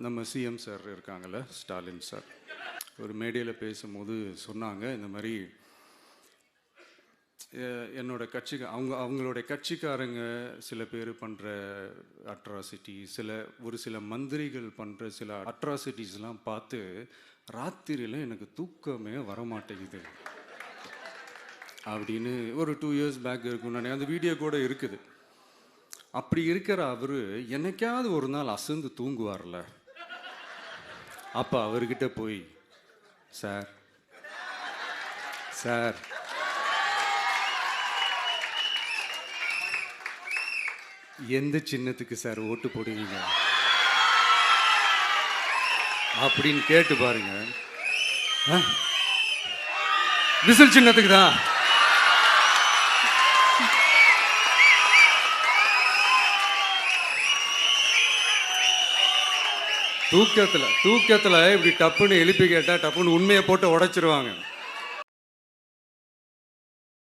நம்ம CM sir இருக்காங்கள்ல, Stalin sir, ஒரு மேடையில் பேசும்போது சொன்னாங்க, இந்த மாதிரி என்னோட கட்சிக்கு அவங்களுடைய கட்சிக்காரங்க சில பேர் பண்ணுற அட்ராசிட்டி, ஒரு சில மந்திரிகள் பண்ணுற சில அட்ராசிட்டிஸ்லாம் பார்த்து ராத்திரியில் எனக்கு தூக்கமே வரமாட்டேங்குது அப்படின்னு ஒரு 2 years பேக் இருக்கும். நான் அந்த வீடியோ கூட இருக்குது. அப்படி இருக்கிற அவர் என்னைக்காவது ஒரு நாள் அசந்து தூங்குவார்ல, அப்போ அவர்கிட்ட போய், சார் சார் எந்த சின்னத்துக்கு சார் ஓட்டு போடுவீங்க அப்படின்னு கேட்டு பாருங்க. விசில் சின்னத்துக்கு தான். தூக்கத்தில் இப்படி டப்புன்னு எழுப்பி கேட்டால் டப்புன்னு உண்மையை போட்டு உடைச்சிருவாங்க.